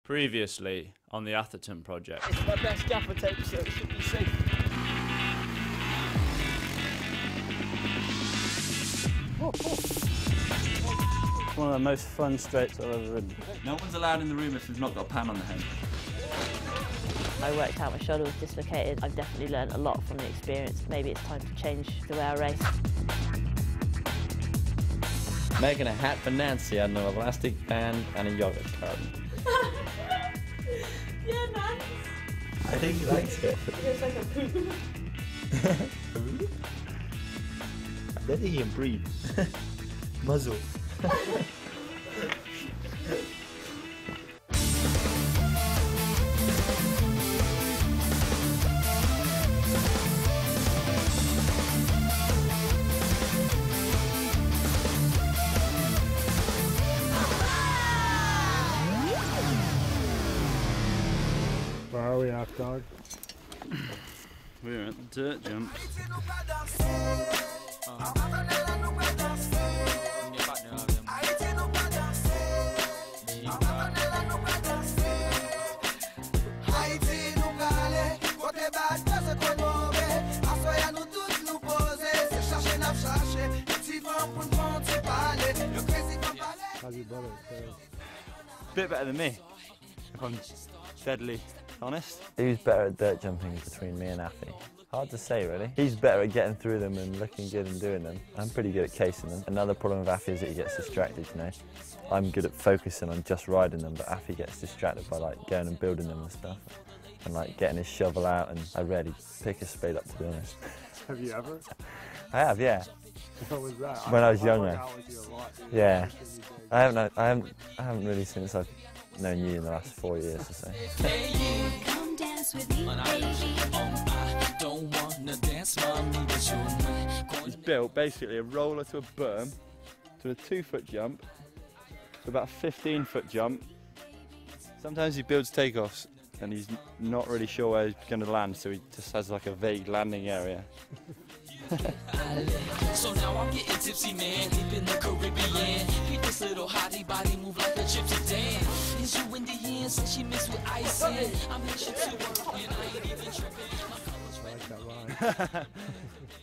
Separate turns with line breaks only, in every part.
Previously on the Atherton Project.
It's my best gaffer tape, so it should be safe.
One of the most fun straights I've ever ridden.
No one's allowed in the room if they've not got a pan on the head.
I worked out my shoulder was dislocated. I've definitely learned a lot from the experience. Maybe it's time to change the way I race.
Making a hat for Nancy out of an elastic band and a yogurt carton.
Yeah, nice.
I think he likes it.
It's like a poo.
I don't think he can breathe. Muzzle.
Where are we at, dog?
We're at the dirt jumps.
How's your brother?
Bit better than me, if I'm deadly honest.
Who's better at dirt jumping between me and Affy? Hard to say, really. He's better at getting through them and looking good and doing them. I'm pretty good at casing them. Another problem with Affy is that he gets distracted, you know. I'm good at focusing on just riding them, but Affy gets distracted by like going and building them and stuff. And like getting his shovel out, and I rarely pick a spade up, to be honest.
Have you ever?
I have, yeah.
What was that?
When I was younger.
hung out with you a lot, dude.
Yeah. I haven't really since I've known you in the last 4 years or so.
Come dance with me, baby. I don't wanna dance, mommy, but
He's built basically a roller to a berm, to a 2-foot jump, to about a 15-foot jump. Sometimes he builds takeoffs and he's not really sure where he's going to land, so he just has like a vague landing area.
So now I'm getting tipsy, man, deep in the Caribbean. Keep this little hottie body move like a gypsy dance. Is you Indian? Since she mixed with ice in. I'm Haitian to work and I ain't even tripping.
I like that line.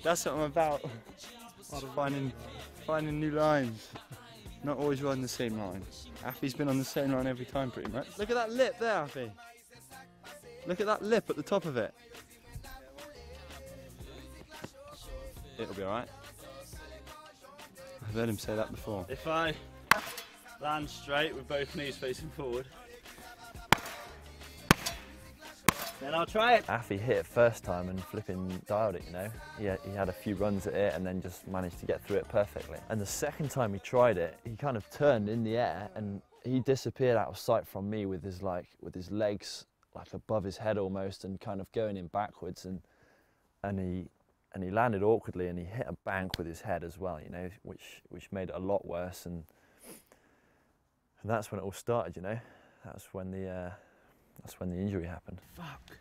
That's what I'm about. Finding new lines. Not always riding the same line. Affy's been on the same line every time pretty much. Look at that lip there, Affy. Look at that lip at the top of it. It'll be alright. I've heard him say that before.
If I land straight with both knees facing forward, then I'll try it.
Affy hit it first time and flipping dialed it, you know. He had a few runs at it and then just managed to get through it perfectly. And the second time he tried it, he kind of turned in the air and he disappeared out of sight from me with his legs like above his head almost and kind of going in backwards, and he landed awkwardly and he hit a bank with his head as well, you know, which made it a lot worse, and that's when it all started, you know. That's when the injury happened.
Fuck.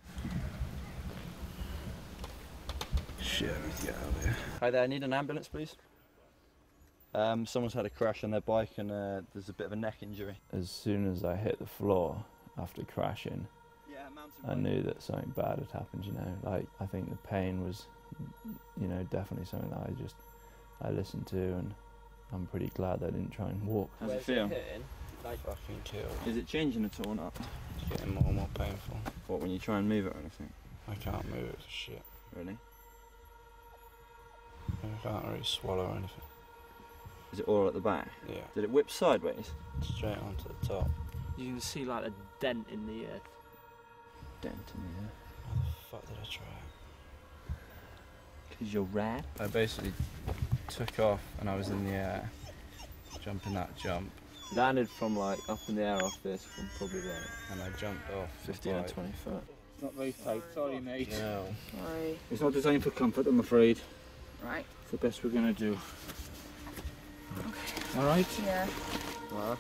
Shit, I need to get out of here.
Hi there, I need an ambulance, please.
Someone's had a crash on their bike and there's a bit of a neck injury.
As soon as I hit the floor after crashing, I knew that something bad had happened, you know. Like, I think the pain was, you know, definitely something that I listened to, and I'm pretty glad that I didn't try and walk.
How's it feel?
Like fucking kill.
Is it changing at all or not?
It's getting more and more painful.
What, when you try and move it or anything?
I can't move it for shit.
Really?
I can't really swallow or anything.
Is it all at the back?
Yeah.
Did it whip sideways?
Straight onto the top.
You can see like a dent in the
Dent in the air.
How the fuck did I try it?
Because you're rad?
I basically took off and I was in the air, jumping that jump,
landed from like up in the air off this from probably like
and I jumped off
15 or 20 foot.
It's not very tight, sorry mate.
No.
Sorry.
It's not designed for comfort, I'm afraid.
Right.
It's the best we're gonna do. Okay. Alright?
Yeah.
Well.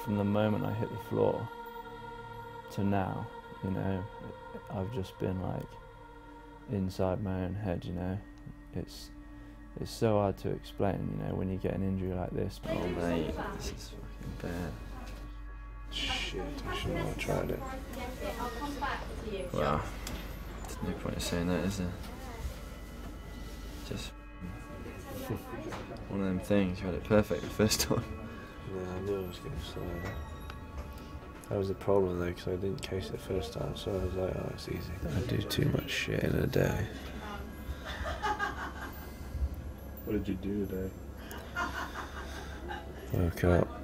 From the moment I hit the floor to now, you know, I've just been like inside my own head, you know. It's it's so hard to explain, you know, when you get an injury like this.
Oh mate, this is fucking bad.
Shit, I shouldn't have tried it.
Wow, there's no point in saying that, is there? Just one of them things. You had it perfect the first time.
Yeah, I knew I was going to say that. That was the problem though, because I didn't case it first time, so I was like, oh, it's easy. I do too much shit in a day.
What did you do today?
Woke up,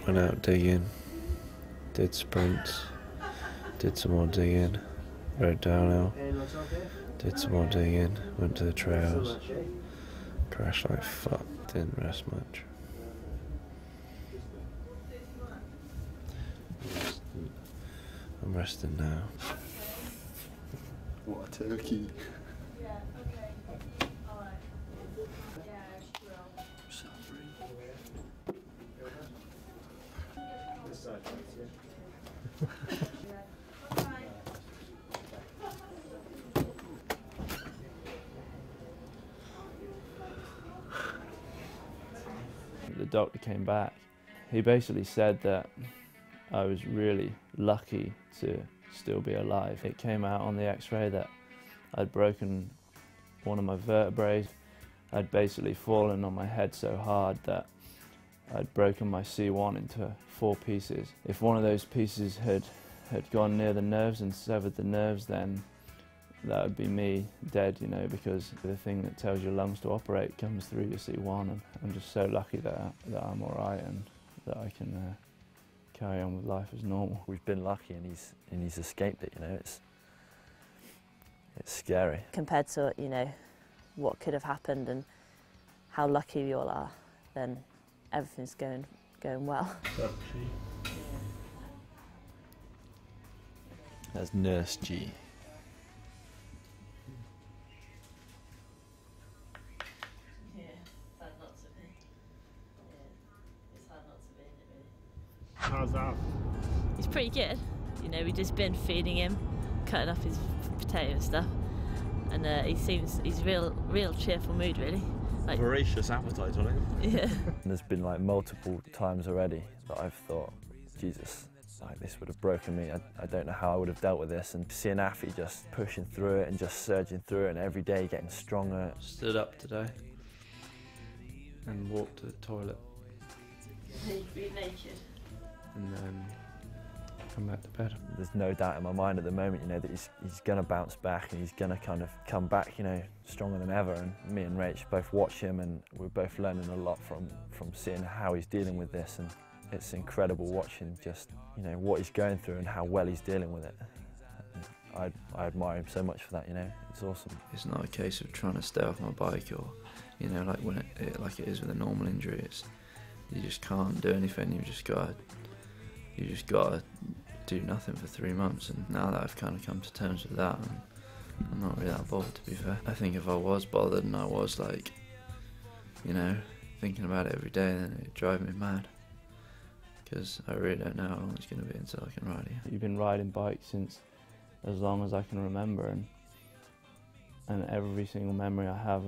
went out digging, did sprints, did some more digging, rode downhill, did some more digging, went to the trails, crashed like fuck, didn't rest much. I'm resting now.
What a turkey.
The doctor came back. He basically said that I was really lucky to still be alive. It came out on the x-ray that I'd broken one of my vertebrae. I'd basically fallen on my head so hard that I'd broken my C1 into 4 pieces. If one of those pieces had gone near the nerves and severed the nerves, then that would be me dead, you know, because the thing that tells your lungs to operate comes through your C1, and I'm just so lucky that I'm all right and that I can carry on with life as normal.
We've been lucky, and he's escaped it. You know, it's scary.
Compared to, you know, what could have happened and how lucky we all are, then everything's going well.
That's Nurse G.
How's that?
He's pretty good. You know, we've just been feeding him, cutting up his potato and stuff, and he's real cheerful mood really. Like,
Voracious appetite on him.
yeah.
There's been like multiple times already that I've thought, Jesus, like this would have broken me. I don't know how I would have dealt with this. And seeing Affy just pushing through it and just surging through it, and every day getting stronger.
Stood up today and walked to the toilet.
Be naked.
And then come back to bed.
There's no doubt in my mind at the moment, you know, that he's going to bounce back and he's going to kind of come back, you know, stronger than ever. And me and Rach both watch him, and we're both learning a lot from seeing how he's dealing with this. And it's incredible watching just, you know, what he's going through and how well he's dealing with it. And I admire him so much for that, you know. It's awesome.
It's not a case of trying to stay off my bike, or, you know, like when like it is with a normal injury. It's, you just can't do anything. You just gotta do nothing for 3 months. And now that I've kind of come to terms with that, I'm not really that bothered, to be fair. I think if I was bothered and I was like, you know, thinking about it every day, then it'd drive me mad. Because I really don't know how long it's going to be until I can ride again. You've been riding bikes since as long as I can remember, and every single memory I have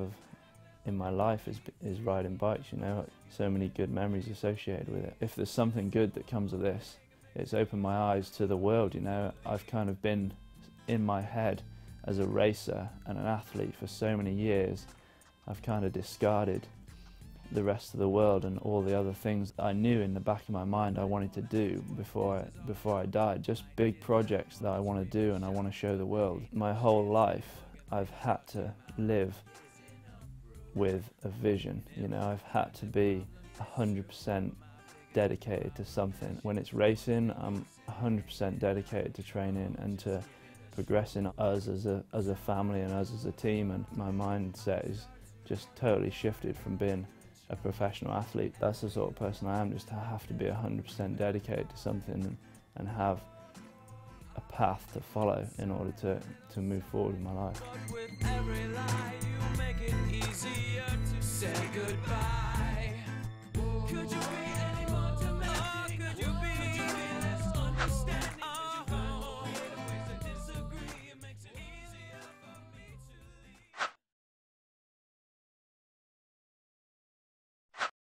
in my life is riding bikes, you know. So many good memories associated with it. If there's something good that comes of this, it's opened my eyes to the world, you know. I've kind of been in my head as a racer and an athlete for so many years. I've kind of discarded the rest of the world and all the other things I knew in the back of my mind I wanted to do before I died. Just big projects that I want to do and I want to show the world. My whole life I've had to live with a vision, you know. I've had to be 100% dedicated to something. When it's racing, I'm 100% dedicated to training and to progressing us as a family and us as a team, and my mindset is just totally shifted from being a professional athlete. That's the sort of person I am, just to have to be 100% dedicated to something and have a path to follow in order to move forward in my life.
With every lie, you make it easier to say goodbye.